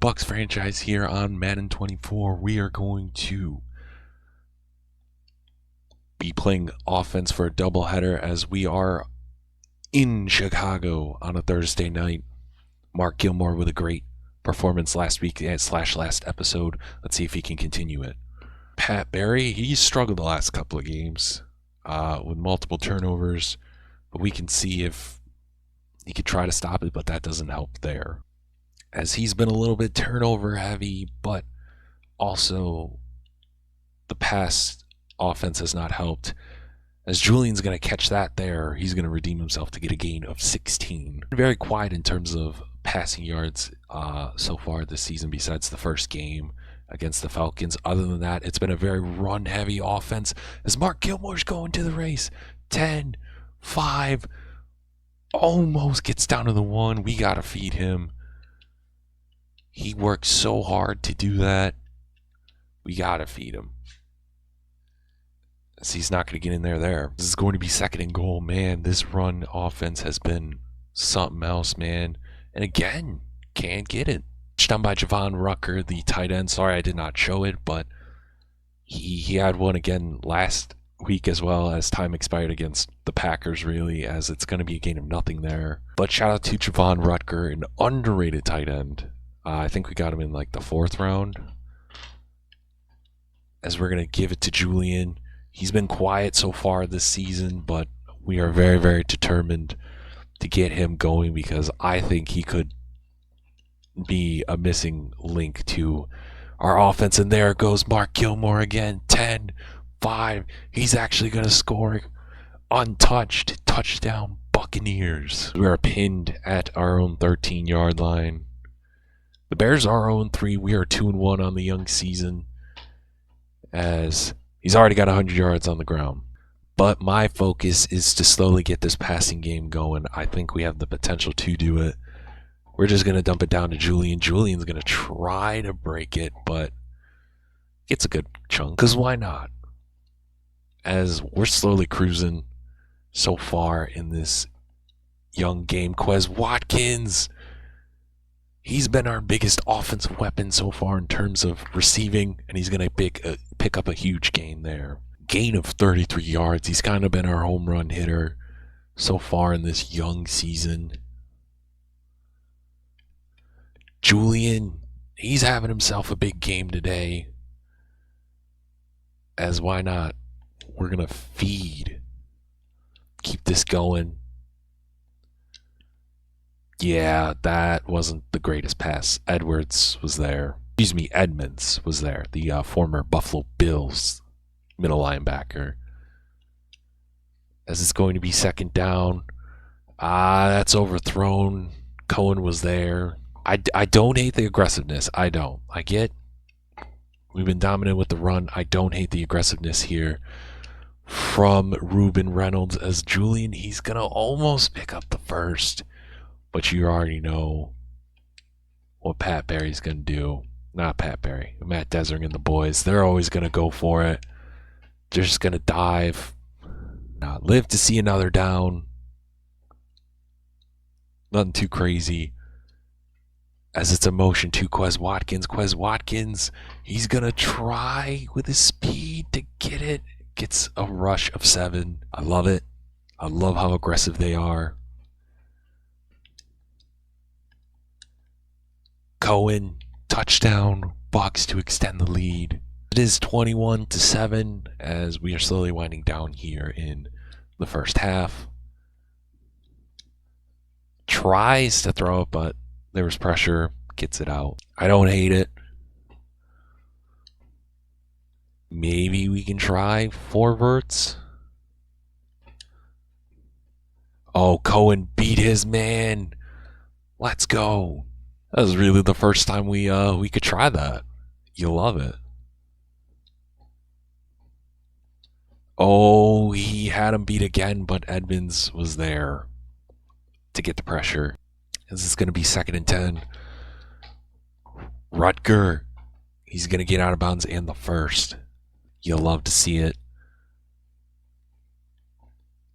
Bucs franchise here on Madden 24. We are going to be playing offense for a doubleheader as we are in Chicago on a Thursday night. Mark Gilmore with a great performance last week / last episode. Let's see if he can continue it. Pat Barry, he's struggled the last couple of games with multiple turnovers, but we can see if he could try to stop it, but that doesn't help there. As he's been a little bit turnover heavy, but also the pass offense has not helped. As Julian's going to catch that there, he's going to redeem himself to get a gain of 16. Very quiet in terms of passing yards so far this season besides the first game against the Falcons. Other than that, it's been a very run-heavy offense as Mark Gilmore's going to the race. 10, 5, almost gets down to the 1. We got to feed him. He works so hard to do that. We got to feed him. So he's not going to get in there. This is going to be second and goal. Man, this run offense has been something else, man. And again, can't get it. Touchdown by Javon Rucker, the tight end. Sorry I did not show it, but he had one again last week as well as time expired against the Packers, really, as it's going to be a gain of nothing there. But shout out to Javon Rucker, an underrated tight end. I think we got him in like the 4th round. As we're going to give it to Julian. He's been quiet so far this season, but we are very, very determined to get him going because I think he could be a missing link to our offense. And there goes Mark Gilmore again. 10, 5. He's actually going to score untouched. Touchdown, Buccaneers. We are pinned at our own 13-yard line. The Bears are 0-3. We are 2-1 on the young season as he's already got 100 yards on the ground. But my focus is to slowly get this passing game going. I think we have the potential to do it. We're just going to dump it down to Julian. Julian's going to try to break it, but it's a good chunk. Because why not? As we're slowly cruising so far in this young game. Quez Watkins. He's been our biggest offensive weapon so far in terms of receiving, and he's going to pick up a huge gain there. Gain of 33 yards. He's kind of been our home run hitter so far in this young season. Julian, he's having himself a big game today. As why not? We're going to feed. Keep this going. Yeah, that wasn't the greatest pass. Edmonds was there, the former Buffalo Bills middle linebacker. As it's going to be second down. That's overthrown. Cohen was there. I don't hate the aggressiveness. I don't. I get we've been dominant with the run. I don't hate the aggressiveness here from Ruben Reynolds as Julian. He's going to almost pick up the first. But you already know what Pat Barry's going to do. Not Pat Barry. Matt Desering and the boys. They're always going to go for it. They're just going to dive. Live to see another down. Nothing too crazy. As it's a motion to Quez Watkins. Quez Watkins, he's going to try with his speed to get it. Gets a rush of 7. I love it. I love how aggressive they are. Cohen, touchdown, Bucs to extend the lead. It is 21-7 as we are slowly winding down here in the first half. Tries to throw it, but there was pressure. Gets it out. I don't hate it. Maybe we can try 4 verts. Oh, Cohen beat his man. Let's go. That was really the first time we could try that. You love it. Oh, he had him beat again, but Edmonds was there to get the pressure. This is going to be second and 10. Rutger, he's going to get out of bounds in the first. You'll love to see it.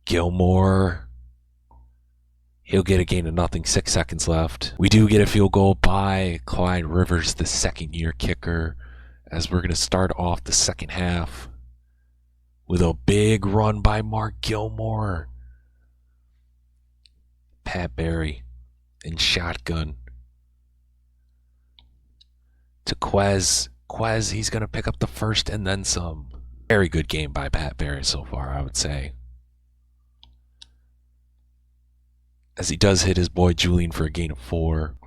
Gilmore, He'll get a gain of nothing, 6 seconds left. We do get a field goal by Clyde Rivers, the second-year kicker, as we're going to start off the second half with a big run by Mark Gilmore. Pat Barry in shotgun to Quez. Quez, he's going to pick up the first and then some. Very good game by Pat Barry so far, I would say. As he does hit his boy Julian for a gain of 4.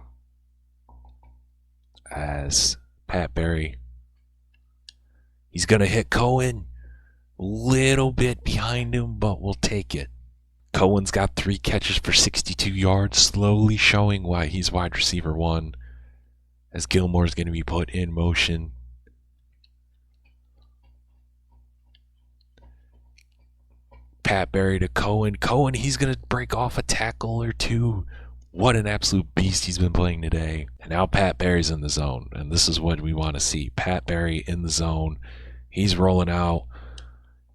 As Pat Barry, he's going to hit Cohen. A little bit behind him, but we'll take it. Cohen's got 3 catches for 62 yards, slowly showing why he's wide receiver 1. As Gilmore's going to be put in motion. Pat Barry to Cohen. Cohen, he's going to break off a tackle or 2. What an absolute beast he's been playing today. And now Pat Barry's in the zone. And this is what we want to see. Pat Barry in the zone. He's rolling out.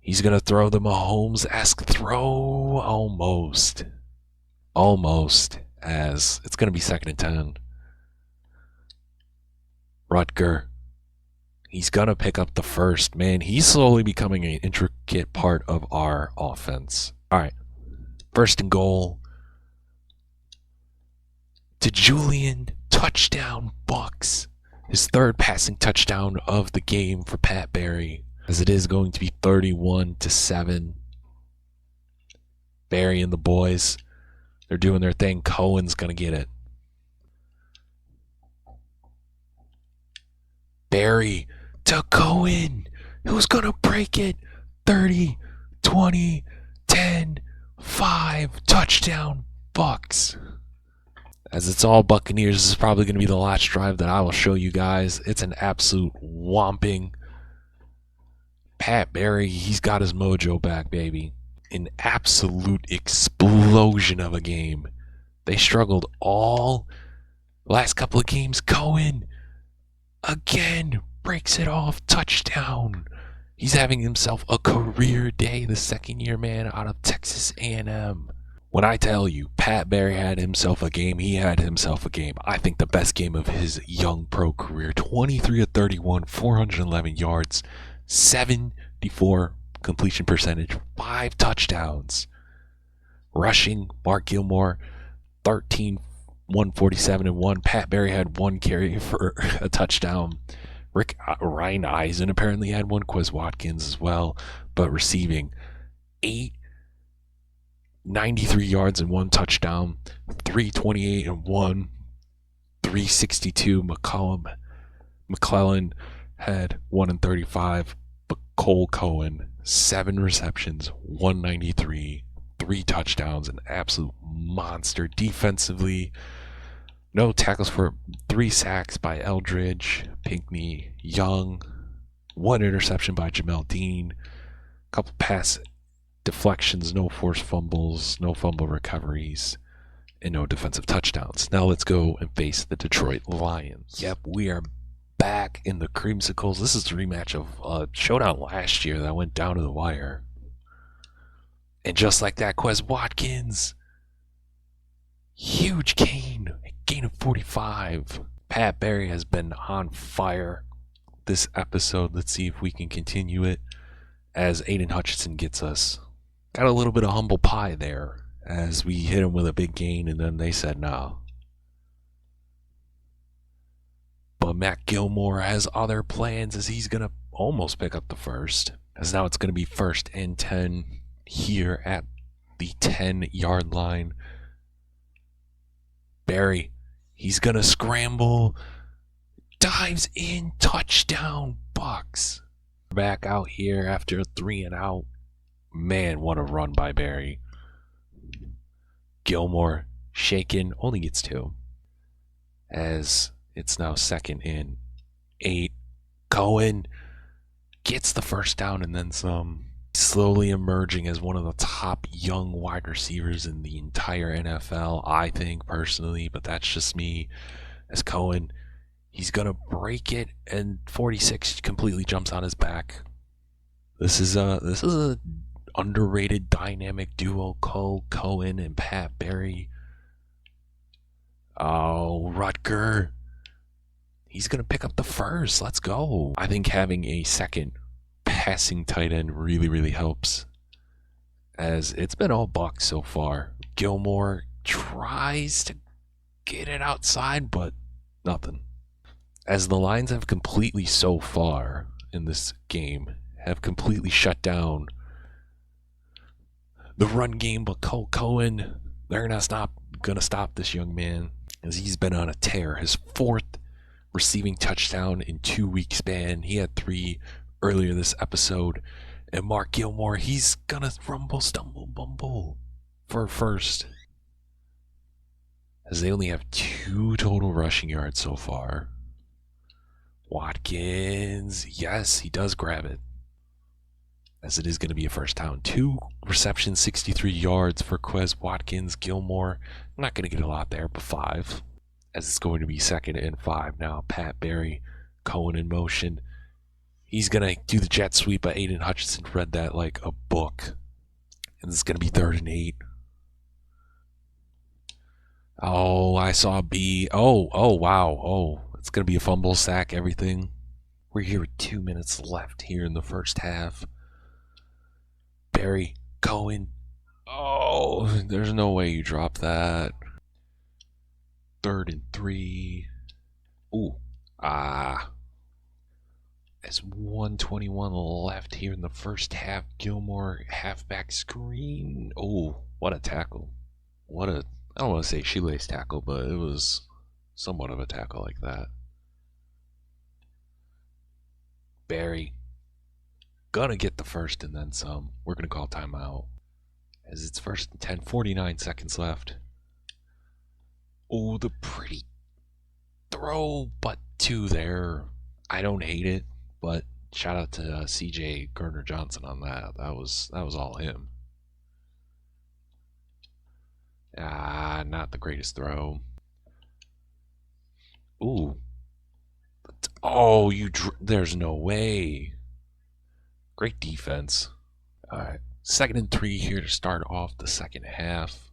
He's going to throw the Mahomes-esque throw. Almost. Almost. As it's going to be 2nd and 10. Rutger. He's going to pick up the first. Man, he's slowly becoming an intricate part of our offense. All right. 1st and goal. To Julian. Touchdown, Bucs. His 3rd passing touchdown of the game for Pat Barry. As it is going to be 31-7. Barry and the boys, they're doing their thing. Cohen's going to get it. Barry to Cohen. Who's going to break it? 30, 20, 10, 5. Touchdown, Bucs. As it's all Buccaneers, this is probably going to be the last drive that I will show you guys. It's an absolute whomping. Pat Barry, he's got his mojo back, baby. An absolute explosion of a game. They struggled all last couple of games. Cohen, again, breaks it off. Touchdown. He's having himself a career day, the second-year man out of Texas A&M. When I tell you, Pat Barry had himself a game, he had himself a game. I think the best game of his young pro career. 23 of 31, 411 yards, 74 completion percentage, 5 touchdowns. Rushing, Mark Gilmore, 13, 147 and 1. Pat Barry had 1 carry for a touchdown. Ryan Eisen apparently had 1. Quez Watkins as well. But receiving 8, 93 yards and 1 touchdown. 328 and 1. 362. McClellan had 1 and 35. But Cole Cohen, 7 receptions, 193. 3 touchdowns, an absolute monster. Defensively, no tackles for 3 sacks by Eldridge, Pinckney, Young, 1 interception by Jamel Dean, a couple pass deflections, no forced fumbles, no fumble recoveries, and no defensive touchdowns. Now let's go and face the Detroit Lions. Yep, we are back in the Creamsicles. This is the rematch of a showdown last year that went down to the wire. And just like that, Quez Watkins, huge gain of 45. Pat Barry has been on fire this episode. Let's see if we can continue it as Aiden Hutchinson gets us. Got a little bit of humble pie there as we hit him with a big gain, and then they said no. But Matt Gilmore has other plans as he's going to almost pick up the first. As now it's going to be 1st and 10 here at the 10-yard line. Barry, he's going to scramble. Dives in. Touchdown, Bucs. Back out here after a 3 and out. Man, what a run by Barry. Gilmore, shaken, only gets 2. As it's now 2nd and 8. Cohen gets the first down and then some. Slowly emerging as one of the top young wide receivers in the entire NFL, I think personally, but that's just me. As Cohen, he's gonna break it, and 46 completely jumps on his back. This is a underrated dynamic duo, Cole Cohen and Pat Barry. Oh, Rutger. He's going to pick up the first. Let's go. I think having a second passing tight end really, really helps, as it's been all Bucs so far. Gilmore tries to get it outside, but nothing. As the Lions have completely so far in this game, have completely shut down the run game, but Cohen, they're gonna stop this young man, as he's been on a tear. His fourth receiving touchdown in 2 week span. He had 3 earlier this episode. And Mark Gilmore, he's gonna rumble, stumble, bumble for first, as they only have 2 total rushing yards so far. Watkins, yes, he does grab it, as it is going to be a first down. 2 receptions, 63 yards for Quez Watkins. Gilmore, not going to get a lot there, but 5, as it's going to be 2nd and 5 now. Pat Barry, Cohen in motion. He's going to do the jet sweep, but Aiden Hutchinson read that like a book. And it's going to be 3rd and 8. Oh, I saw B. Oh, wow. Oh, it's going to be a fumble, sack, everything. We're here with 2 minutes left here in the first half. Barry, Cohen. Oh, there's no way you drop that. 3rd and 3. Ooh. As 1:21 left here in the first half. Gilmore, halfback screen. Oh, what a tackle. I don't want to say shoelace tackle, but it was somewhat of a tackle like that. Barry, gonna get the first and then some. We're gonna call timeout, as it's 1st and 10, 49 seconds left. Oh, the pretty throw, but 2 there. I don't hate it, but shout out to CJ Gardner-Johnson on that. That was all him. Not the greatest throw. Ooh. Oh, there's no way. Great defense. All right. 2nd and 3 here to start off the second half.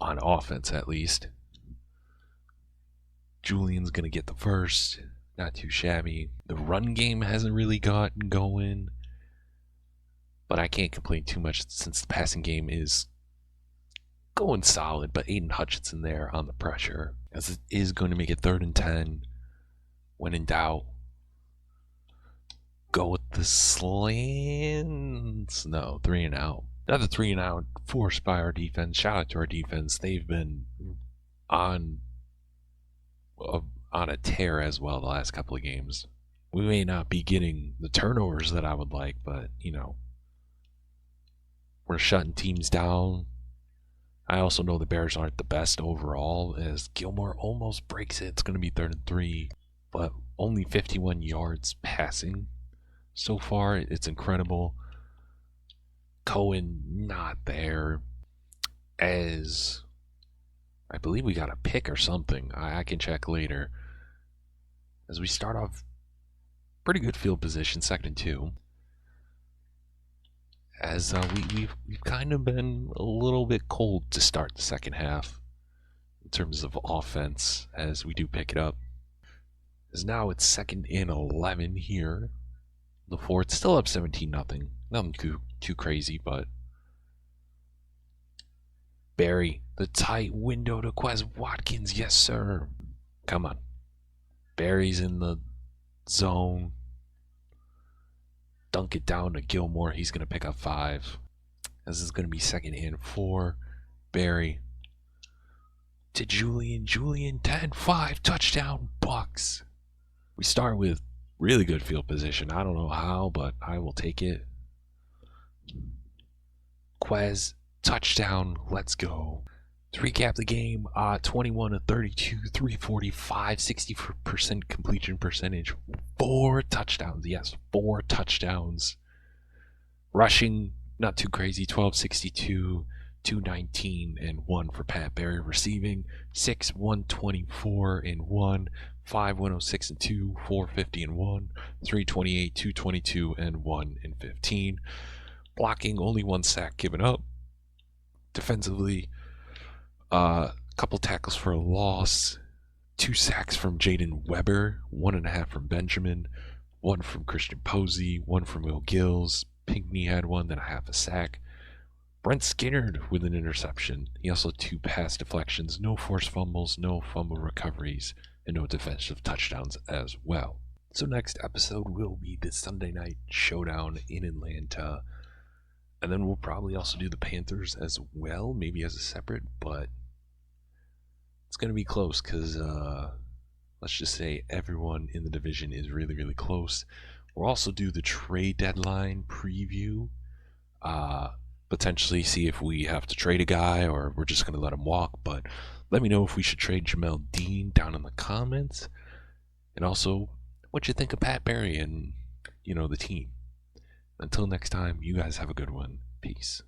On offense, at least. Julian's going to get the first. Not too shabby. The run game hasn't really gotten going, but I can't complain too much since the passing game is going solid. But Aiden Hutchinson there on the pressure, as it is going to make it 3rd and 10. When in doubt, go with the slants. No, 3 and out. Another 3 and out forced by our defense. Shout out to our defense. They've been on a tear as well the last couple of games. We may not be getting the turnovers that I would like, but, we're shutting teams down. I also know the Bears aren't the best overall, as Gilmore almost breaks it. It's going to be 3rd and 3, but only 51 yards passing so far. It's incredible. Cohen not there, as I believe we got a pick or something. I can check later. As we start off pretty good field position, 2nd and 2. As we've kind of been a little bit cold to start the second half in terms of offense, as we do pick it up. As now it's 2nd and 11 here. The 4th, still up 17-0. Nothing too crazy, but Barry, the tight window to Quez Watkins. Yes, sir. Come on. Barry's in the zone. Dunk it down to Gilmore. He's going to pick up 5. This is going to be 2nd and 4. Barry to Julian. Julian, 10-5. Touchdown, Bucs. We start with really good field position. I don't know how, but I will take it. Quez, touchdown. Let's go. To recap the game, 21 of 32, 345, 60% completion percentage, 4 touchdowns. Yes, 4 touchdowns. Rushing, not too crazy, 1262, 219, and 1 for Pat Barry. Receiving, 6, 124, and 1, 5, 106, and 2, 450, and 1, 328, 222, and 1, and 15. Blocking, only 1 sack given up. Defensively, couple tackles for a loss, 2 sacks from Jaden Weber, 1.5 from Benjamin, 1 from Christian Posey, 1 from Will Gills. Pinkney had 1, then a half a sack. Brent Skinner with an interception. He also had 2 pass deflections, no forced fumbles, no fumble recoveries, and no defensive touchdowns as well. So next episode will be the Sunday night showdown in Atlanta. And then we'll probably also do the Panthers as well, maybe as a separate, but it's going to be close because let's just say everyone in the division is really, really close. We'll also do the trade deadline preview. Potentially see if we have to trade a guy or we're just going to let him walk. But let me know if we should trade Jamel Dean down in the comments. And also, what you think of Pat Barry and, the team. Until next time, you guys have a good one. Peace.